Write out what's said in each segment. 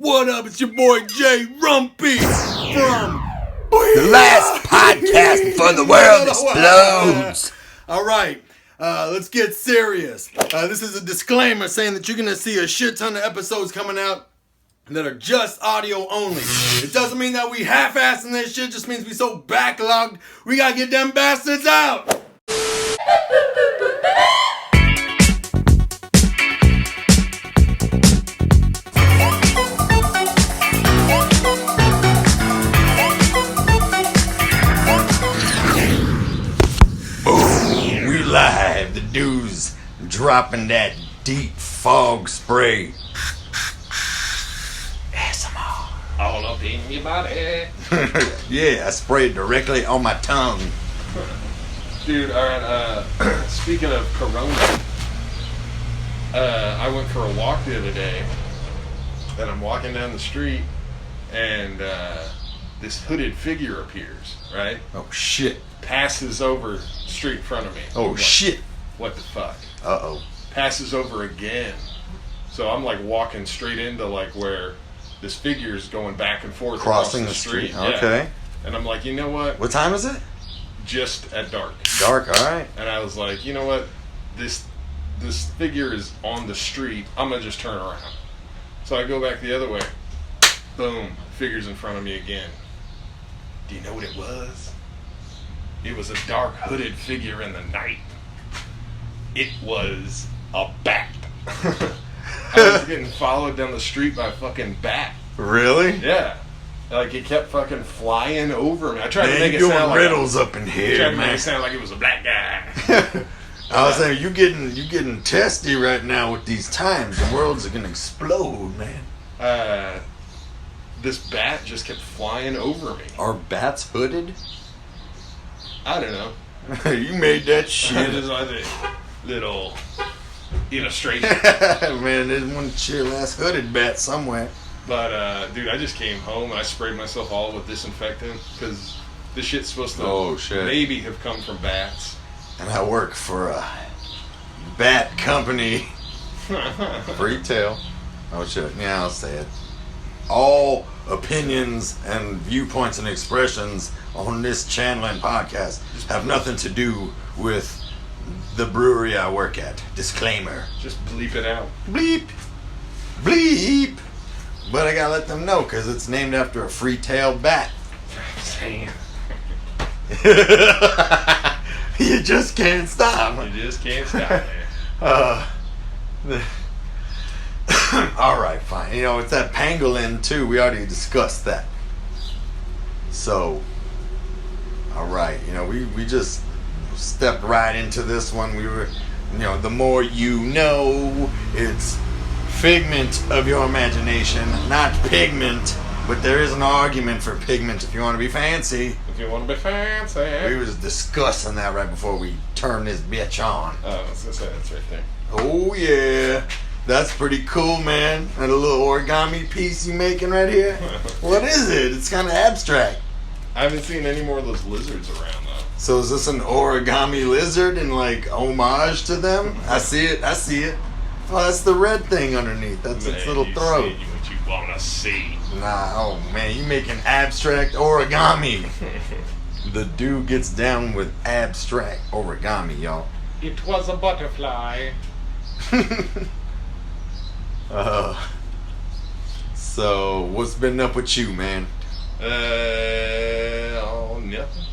What up? It's your boy Jay Rumpy from the last podcast before the world explodes. All right, let's get serious. This is a disclaimer saying that you're going to see a shit ton of episodes coming out that are just audio only. It doesn't mean that we half-assing this shit, just means we so backlogged, we got to get them bastards out. Live, the Doo's dropping that deep fog spray. ASMR. All up in your body. Yeah, I sprayed directly on my tongue. Dude, alright, speaking of Corona, I went for a walk the other day, and I'm walking down the street, and this hooded figure appears, right? Oh, shit. Passes over street in front of me. Oh, shit. What the fuck? Uh-oh. Passes over again. So I'm like walking straight into like where this figure is going back and forth Crossing across the street. Yeah. Okay. And I'm like, you know what? What time is it? Just at dark. Dark, alright. And I was like, you know what? This figure is on the street. I'm going to just turn around. So I go back the other way. Boom. Figure's in front of me again. Do you know what it was? It was a dark hooded figure in the night. It was a bat. I was getting followed down the street by a fucking bat. Really? Yeah. Like it kept fucking flying over me. I tried Man, to make you it doing sound like riddles up in here, tried to man. make it sound like it was a black guy. I was saying, you getting testy right now with these times. The world's gonna explode, man. This bat just kept flying over me. Are bats hooded? I don't know. You made that It shit. is like a little illustration. Man, there's one chill ass hooded bat somewhere. But, dude, I just came home and I sprayed myself all with disinfectant because this shit's supposed to maybe have come from bats. And I work for a bat company. Retail. Oh shit. Yeah, I'll say it. All opinions and viewpoints and expressions on this channel and podcast have nothing to do with the brewery I work at. Disclaimer. Just bleep it out. Bleep. Bleep. But I gotta let them know because it's named after a free-tailed bat. Damn. You just can't stop. You just can't stop it. Alright, fine. You know, it's that pangolin too. We already discussed that. So, alright. You know, we just stepped right into this one. We were, you know, the more you know, it's figment of your imagination, not pigment. But there is an argument for pigment if you want to be fancy. If you want to be fancy. We was discussing that right before we turned this bitch on. Oh, I was going to say that's right there. Oh, yeah. That's pretty cool, man. And a little origami piece you making right here? What is it? It's kind of abstract. I haven't seen any more of those lizards around, though. So is this an origami lizard in, like, homage to them? I see it. I see it. Oh, that's the red thing underneath. That's its little throat. See what you want to see. Nah, oh, man. You making abstract origami. The dude gets down with abstract origami, y'all. It was a butterfly. So, what's been up with you, man? Nothing.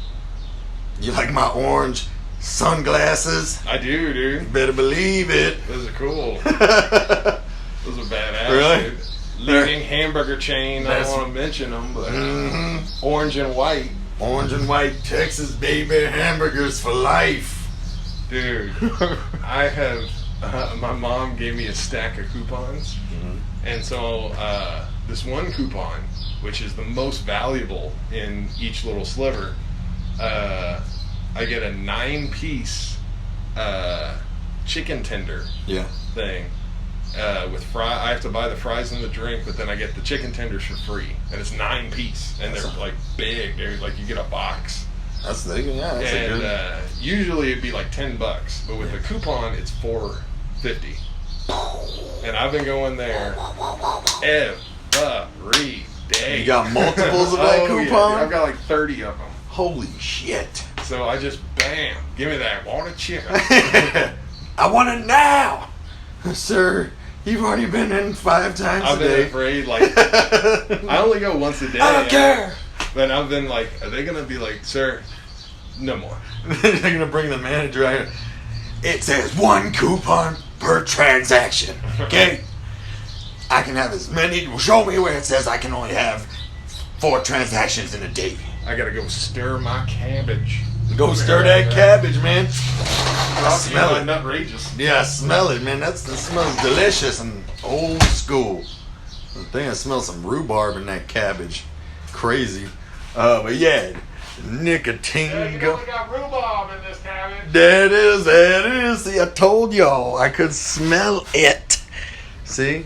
You like my orange sunglasses? I do, dude. You better believe it. Those are cool. Those are badass. Really? Dude. Leading hamburger chain. I don't want to mention them, but orange and white. Orange and white Texas baby hamburgers for life. Dude, I have. My mom gave me a stack of coupons, and so this one coupon, which is the most valuable in each little sliver, I get a 9-piece chicken tender thing with fry. I have to buy the fries and the drink, but then I get the chicken tenders for free, and it's 9-piece, and they're like big. They're like you get a box. That's the That's and a good. Usually it'd be like $10, but with the coupon it's $4.50. And I've been going there every every day. You got multiples of that coupon? Yeah, I've got like 30 of them. Holy shit. So I just, bam, give me that water chicken. I want it now. Sir, you've already been in 5 times I've a day. been afraid, like, I only go once a day. I don't care. But I've been like, are they going to be like, sir, no more. They're going to bring the manager out. It says 1 coupon per transaction. Okay? I can have as many. Show me where it says I can only have 4 transactions in a day. I got to go stir my cabbage. Go stir that cabbage, man. Smell it. Nutrageous. Yeah, smell it, man. That smells delicious and old school. I think I smell some rhubarb in that cabbage. Crazy. But yeah, nicotine. Yeah, you only got rhubarb in this cabbage. There it is. There it is. See, I told y'all I could smell it. See,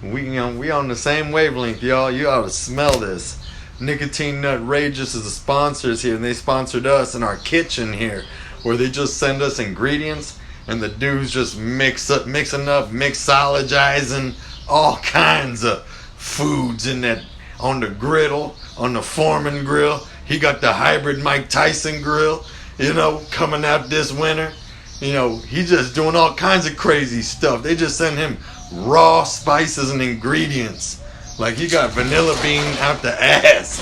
we on the same wavelength, y'all. You ought to smell this. Nicotine Nutrageous is the sponsors here, and they sponsored us in our kitchen here, where they just send us ingredients, and the dudes just mixing up, mixologizing all kinds of foods in that on the griddle, on the Foreman grill. He got the hybrid Mike Tyson grill, coming out this winter. He just doing all kinds of crazy stuff. They just send him raw spices and ingredients. Like he got vanilla bean out the ass.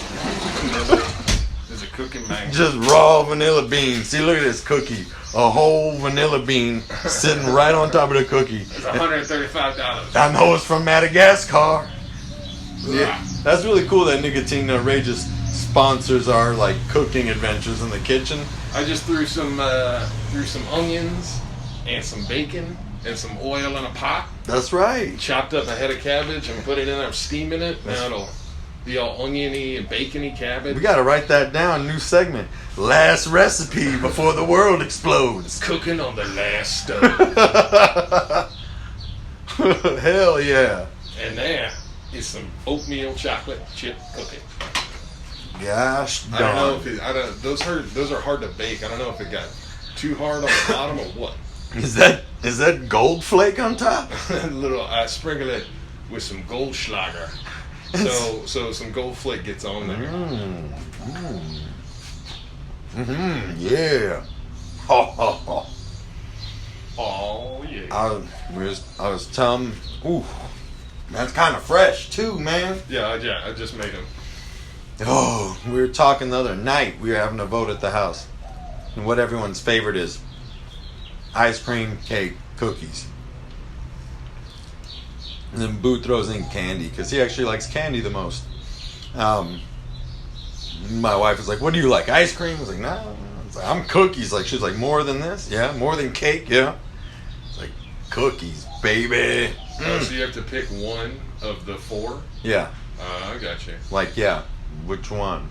There's a cooking man. Just raw vanilla bean. See, look at this cookie. A whole vanilla bean sitting right on top of the cookie. It's $135. I know it's from Madagascar. Yeah, that's really cool that Nicotine Outrageous sponsors our like cooking adventures in the kitchen. I just threw some onions and some bacon and some oil in a pot. That's right. Chopped up a head of cabbage and put it in there, steaming it. Now it'll be all oniony and bacony cabbage. We gotta write that down. New segment. Last recipe before the world explodes. Cooking on the last stove. Hell yeah. And there is some oatmeal chocolate chip cookie. Gosh darn. I don't know if those are hard to bake. I don't know if it got too hard on the bottom or what. Is that gold flake on top? I sprinkle it with some Goldschlager. So some gold flake gets on there. Yeah. Oh, Oh yeah. I was telling. Ooh, that's kind of fresh too, man. Yeah, I just made them. Oh, we were talking the other night. We were having a vote at the house, and what everyone's favorite is: ice cream, cake, cookies. And then Boo throws in candy because he actually likes candy the most. My wife was like, "What do you like? Ice cream?" I was like, "No." I was like, "I'm cookies." Like she's like, "More than this? Yeah, more than cake? Yeah." It's like cookies, baby. Oh, so you have to pick one of the 4? Yeah. I got you. Like yeah, which one?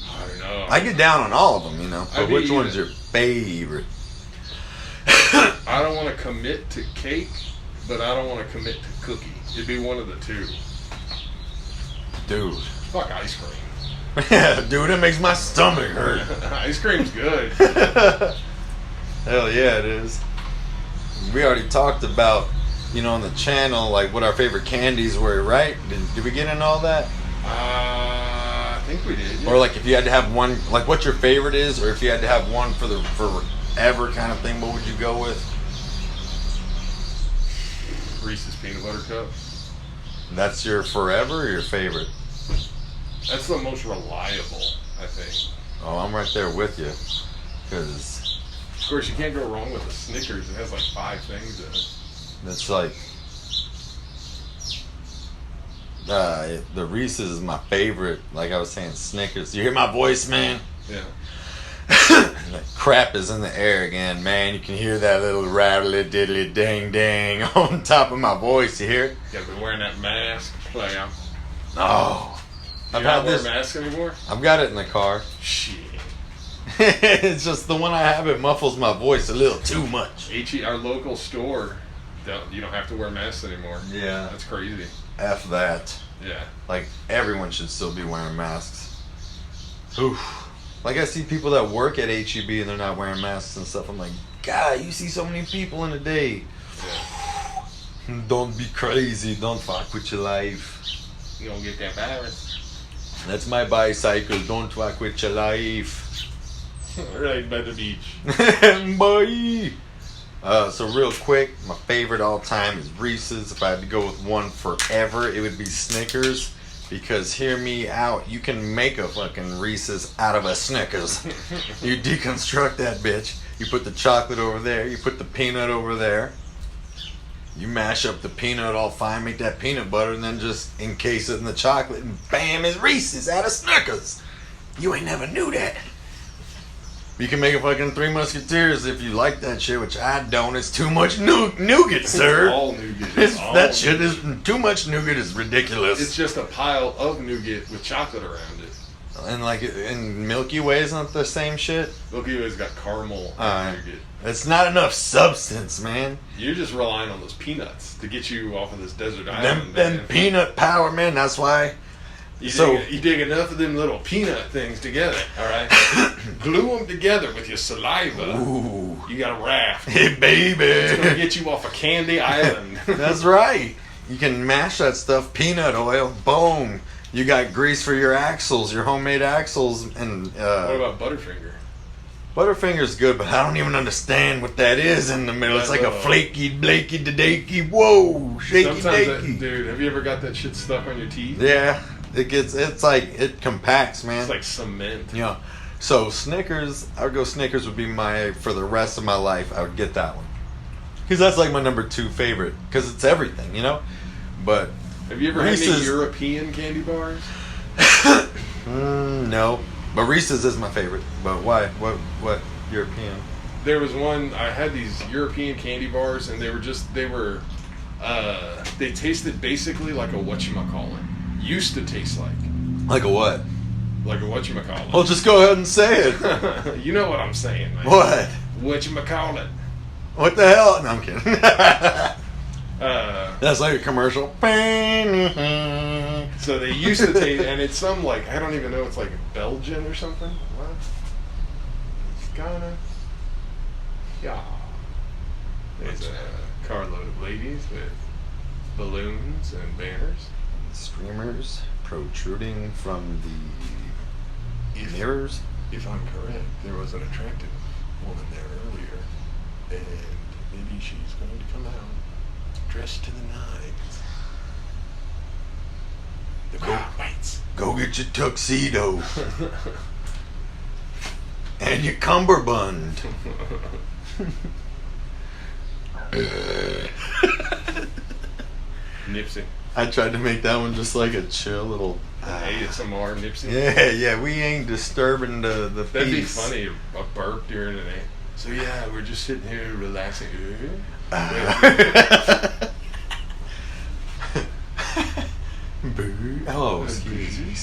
I don't know. I get down on all of them, But I'd be which one's even. your favorite? I don't want to commit to cake, but I don't want to commit to cookie. It'd be one of the 2. Dude. Fuck ice cream. Yeah, dude, it makes my stomach hurt. Ice cream's good. Hell yeah, it is. We already talked about, on the channel, like what our favorite candies were, right? Did we get into all that? I think we did. Yeah. Or like if you had to have one, like what your favorite is, or if you had to have one for forever kind of thing, what would you go with? Reese's peanut butter cup. That's your forever or your favorite? That's the most reliable, I think. Oh, I'm right there with you. Because Of course, you can't go wrong with the Snickers. It has like 5 things in it. it's like the Reese's is my favorite. Like I was saying, Snickers. You hear my voice, man? Yeah. That crap is in the air again, man. You can hear that little rattly diddly dang dang on top of my voice. You hear it? You gotta be wearing that mask, player. Oh, You I've don't had wear this. a mask anymore? I've got it in the car. Shit. It's just the one I have. It muffles my voice a little too much. Our local store, you don't have to wear masks anymore. Yeah. That's crazy. F that. Yeah. Like everyone should still be wearing masks. Oof. Like I see people that work at HEB and they're not wearing masks and stuff. I'm like, God, you see so many people in a day. Yeah. Don't be crazy. Don't fuck with your life. You don't get that virus. That's my bicycle. Don't fuck with your life. Right by the beach. Boy. So real quick, my favorite all time is Reese's. If I had to go with one forever, it would be Snickers. Because hear me out, you can make a fucking Reese's out of a Snickers. You deconstruct that bitch. You put the chocolate over there. You put the peanut over there. You mash up the peanut all fine, make that peanut butter, and then just encase it in the chocolate, and bam, it's Reese's out of Snickers. You ain't never knew that. You can make a fucking Three Musketeers if you like that shit, which I don't. It's too much nougat, sir. All nougat. That shit is too much nougat is ridiculous. It's just a pile of nougat with chocolate around it. And like in Milky Way, isn't the same shit? Milky Way's got caramel and nougat. It's not enough substance, man. You're just relying on those peanuts to get you off of this desert island. Them peanut power, man. That's why. You dig enough of them little peanut things together, all right? Glue them together with your saliva. Ooh. You got a raft. Hey, baby. It's going to get you off a candy island. That's right. You can mash that stuff. Peanut oil. Boom. You got grease for your axles, your homemade axles. And What about Butterfinger? Butterfinger's good, but I don't even understand what that is in the middle. It's like a flaky, blaky, dakey. Whoa. Shaky, dakey. Dude, have you ever got that shit stuck on your teeth? Yeah. It's like, it compacts, man. It's like cement. Yeah. So Snickers, I would go Snickers would be for the rest of my life, I would get that one. Because that's like my number 2 favorite. Because it's everything, you know? But have you ever had any European candy bars? No. But Reese's is my favorite. But why? What European? There was one, I had these European candy bars, and they tasted basically like a whatchamacallit. Used to taste like. Like a what? Like a whatchamacallit. Well, just go ahead and say it. You know what I'm saying, man. What? Whatchamacallit. What the hell? No, I'm kidding. That's like a commercial. So they used to taste, and it's some like, I don't even know, it's like Belgian or something. What? It's kinda. Yeah. There's a carload of ladies with balloons and banners. Streamers protruding from the mirrors. If I'm correct, there was an attractive woman there earlier, and maybe she's going to come out dressed to the nines. The crowd waits. Go get your tuxedo and your cummerbund. Nipsey. I tried to make that one just like a chill little ASMR Nipsey. Yeah, we ain't disturbing the That'd peace. be funny, a burp during the day. So yeah, we're just sitting here relaxing. Boo. Oh, excuse me.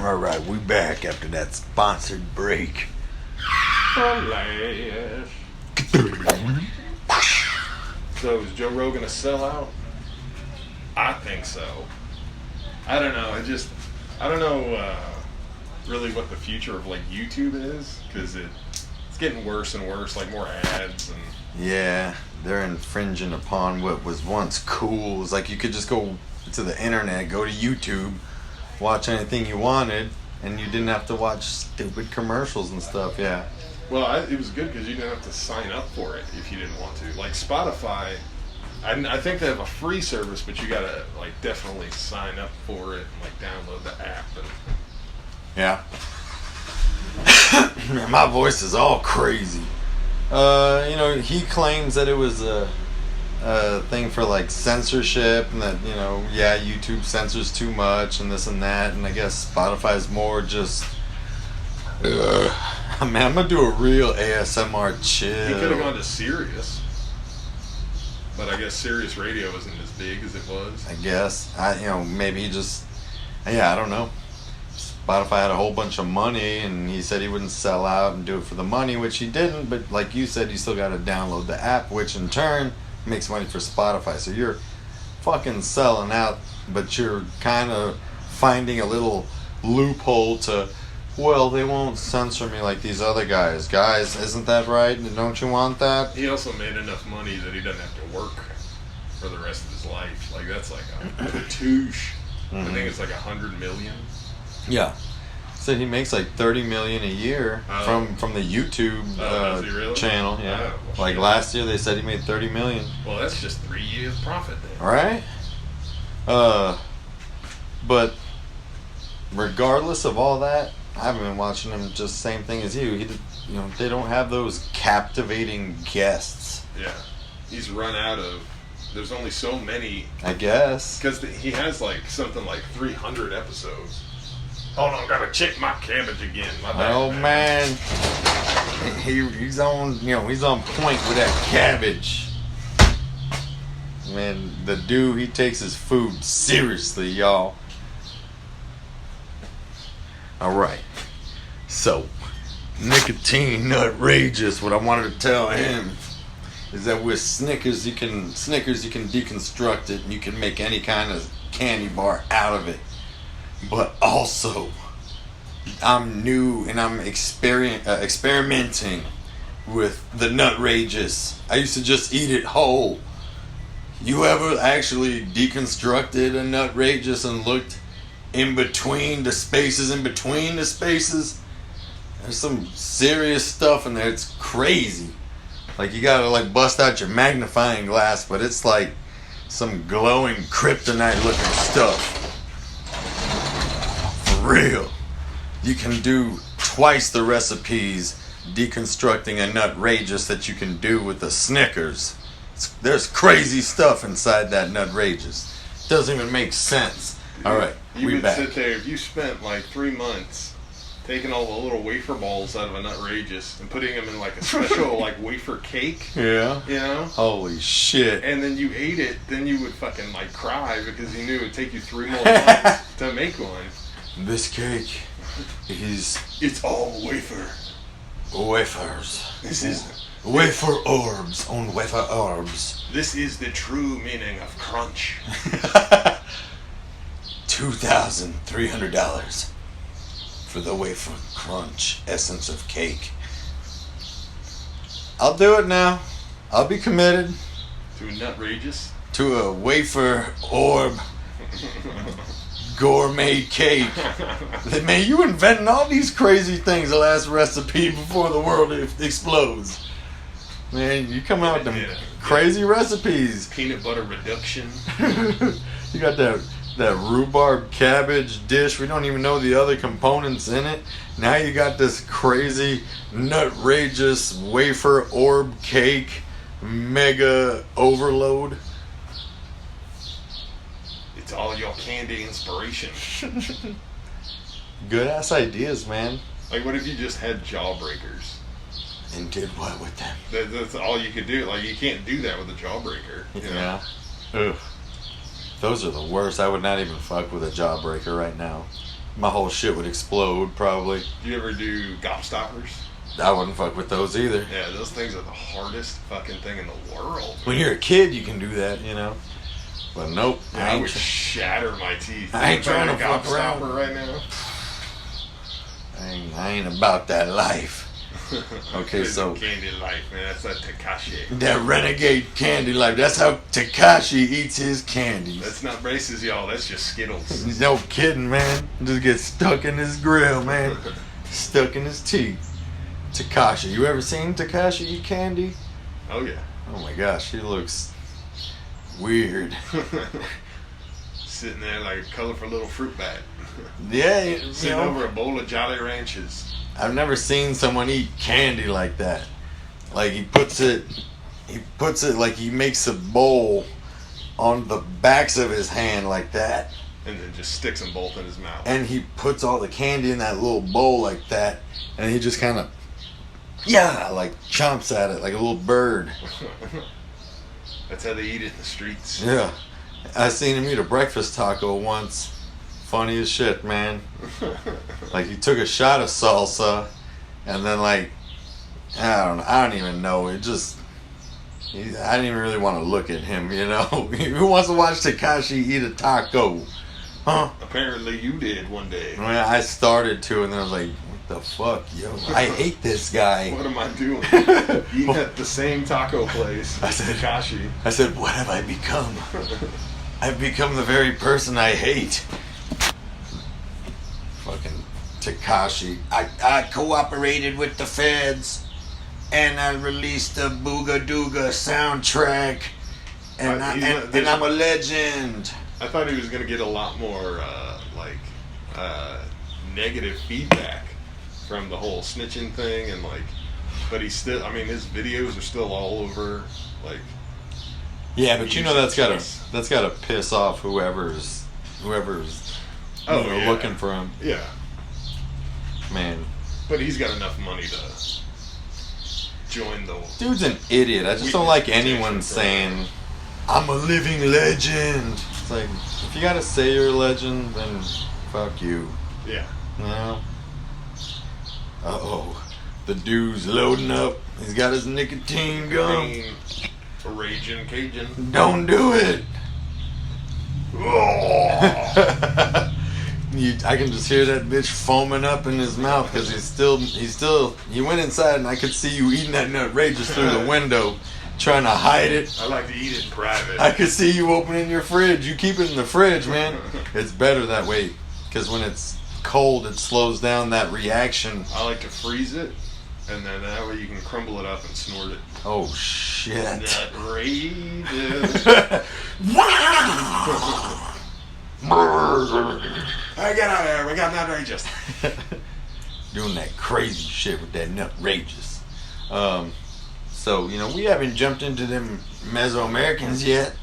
All right, we back after that sponsored break. So is Joe Rogan a sellout? I think so. I don't know. I don't know really what the future of like YouTube is, because it's getting worse and worse. Like more ads and. Yeah, they're infringing upon what was once cool. It's like you could just go to the internet, go to YouTube, watch anything you wanted, and you didn't have to watch stupid commercials and stuff. Yeah. Well, it was good because you didn't have to sign up for it if you didn't want to. Like Spotify, I think they have a free service, but you gotta like definitely sign up for it and like download the app. And yeah. Man, my voice is all crazy. He claims that it was a thing for like censorship, and that YouTube censors too much and this and that, and I guess Spotify's more just. Man, I'm gonna do a real ASMR chill. he could have gone to Sirius, but I guess Sirius Radio isn't as big as it was. I guess maybe he just I don't know. Spotify had a whole bunch of money, and he said he wouldn't sell out and do it for the money, which he didn't. But like you said, you still got to download the app, which in turn makes money for Spotify. So you're fucking selling out, but you're kind of finding a little loophole to Well, they won't censor me like these other guys. Guys, isn't that right? Don't you want that? He also made enough money that he doesn't have to work for the rest of his life. Like, that's like a patouche. I think it's like 100 million. Yeah. So he makes like 30 million a year from the YouTube does he really? channel. Yeah. Oh, well, like shit. last year they said he made 30 million. Well, that's just 3 years profit then. Right? But regardless of all that, I haven't been watching him. Just same thing as you. They don't have those captivating guests. Yeah, he's run out of. There's only so many. I guess because he has like something like 300 episodes. Hold on, gotta check my cabbage again. My bad, oh man, he's on. He's on point with that cabbage. Man, the dude, he takes his food seriously, y'all. Alright. So, nicotine nutrageous. What I wanted to tell him is that with Snickers you can deconstruct it and you can make any kind of candy bar out of it. But also, I'm new and I'm experimenting with the nutrageous. I used to just eat it whole. You ever actually deconstructed a nutrageous and looked in between the spaces? There's some serious stuff in there. It's crazy. Like, you gotta like bust out your magnifying glass, but it's like some glowing kryptonite looking stuff. For real. You can do twice the recipes deconstructing a nutrageous that you can do with the Snickers. There's crazy stuff inside that nutrageous. Doesn't even make sense. All right, you we would back. sit there if you spent like 3 months taking all the little wafer balls out of a nutrageous and putting them in like a special like wafer cake. Yeah. Holy shit. And then you ate it, then you would fucking like cry because you knew it would take you 3 more months to make one. This cake is It's all wafer. wafers. This is Wafer orbs on wafer orbs. This is the true meaning of crunch. $2,300 for the wafer crunch essence of cake. I'll do it now. I'll be committed To a nutrageous. to a wafer orb gourmet cake. Man, you inventing all these crazy things. The last recipe before the world explodes. Man, you come out with them crazy recipes. Peanut butter reduction. You got that rhubarb cabbage dish. We don't even know the other components in it. Now you got this crazy nutrageous wafer orb cake mega overload. It's all your candy inspiration. Good ass ideas, man. Like, what if you just had jawbreakers? And did what with them? That's all you could do. Like, you can't do that with a jawbreaker. You know? Yeah. Ugh. Those are the worst. I would not even fuck with a jawbreaker right now. My whole shit would explode, probably. Do you ever do gobstoppers? I wouldn't fuck with those either. Yeah, those things are the hardest fucking thing in the world. When you're a kid, you can do that, But nope. I would shatter my teeth. I ain't trying to fuck gobstopper around right now. I ain't about that life. Okay, so candy life, man. That's that Takashi. that renegade candy life. That's how Takashi eats his candies. That's not braces, y'all. That's just Skittles. No kidding, man. Just get stuck in his grill, man. Stuck in his teeth. Takashi. You ever seen Takashi eat candy? Oh yeah. Oh my gosh, he looks weird. Sitting there like a colorful little fruit bat. Yeah, Sitting over a bowl of Jolly Ranchers. I've never seen someone eat candy like that. Like he puts it like he makes a bowl on the backs of his hand like that. And then just sticks them both in his mouth. And he puts all the candy in that little bowl like that. And he just kind of, like chomps at it like a little bird. That's how they eat it in the streets. Yeah. I seen him eat a breakfast taco once. Funny as shit, man. Like he took a shot of salsa, and then like I don't even know. I didn't even really want to look at him. Who wants to watch Takashi eat a taco? Huh? Apparently you did one day. I mean, I started to, and then I was like, the fuck, yo? I hate this guy. What am I doing? Eating at the same taco place. I said, Takashi. I said, what have I become? I've become the very person I hate. Fucking Takashi. I cooperated with the feds, and I released the Booga Dooga soundtrack, and I'm a legend. I thought he was going to get a lot more negative feedback from the whole snitching thing, and but he's still. I mean, his videos are still all over. Yeah, but you know that's gotta piss off whoever's looking for him. Yeah, man. But he's got enough money to join the. Dude's an idiot. I just don't like anyone saying, "I'm a living legend." It's like, if you gotta say you're a legend, then fuck you. Yeah. No. Uh-oh. The dude's loading up. He's got his nicotine gum. Raging Cajun. Don't do it. I can just hear that bitch foaming up in his mouth because he went inside and I could see you eating that nut right just through the window, trying to hide it. I like to eat it in private. I could see you opening your fridge. You keep it in the fridge, man. It's better that way because when it's cold, it slows down that reaction. I like to freeze it, and then that way you can crumble it up and snort it. Oh shit! Nut rages. I get out of here. We got nut rages. Doing that crazy shit with that nut rages. So we haven't jumped into them Mesoamericans yet.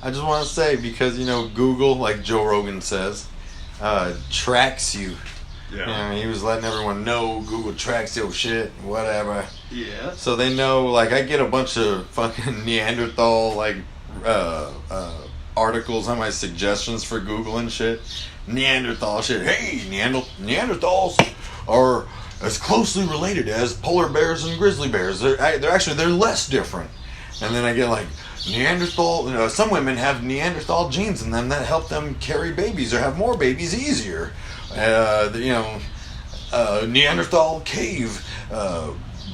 I just want to say because Google, like Joe Rogan says, tracks you. Yeah. He was letting everyone know Google tracks your shit, whatever. Yeah. So they know, I get a bunch of fucking Neanderthal, articles on my suggestions for Google and shit. Neanderthal shit. Hey, Neanderthals are as closely related as polar bears and grizzly bears. They're less different. And then I get Neanderthal. Some women have Neanderthal genes in them that help them carry babies or have more babies easier. Neanderthal cave.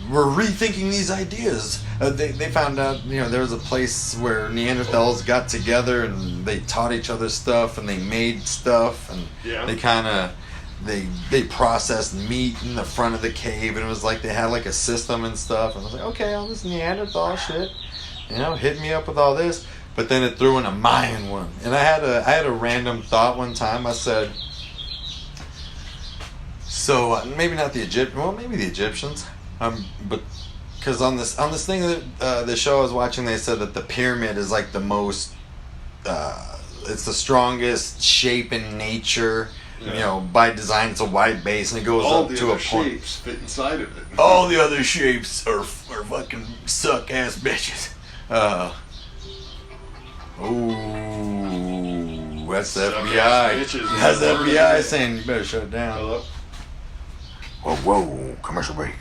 We're rethinking these ideas. They found out, there was a place where Neanderthals got together and they taught each other stuff and they made stuff and they kind of they processed meat in the front of the cave and it was like they had a system and stuff and I was like, okay, all this Neanderthal shit, hit me up with all this, but then it threw in a Mayan one and I had a random thought one time. I said, so maybe not the maybe the Egyptians. But because on this thing that the show I was watching, they said that the pyramid is the most, it's the strongest shape in nature. By design, it's a wide base and it goes all up the to a other point. Shapes fit inside of it. All the other shapes are fucking suck ass bitches. Ooh, that's the FBI. That's the FBI saying you better shut it down. Hello? Whoa, commercial break.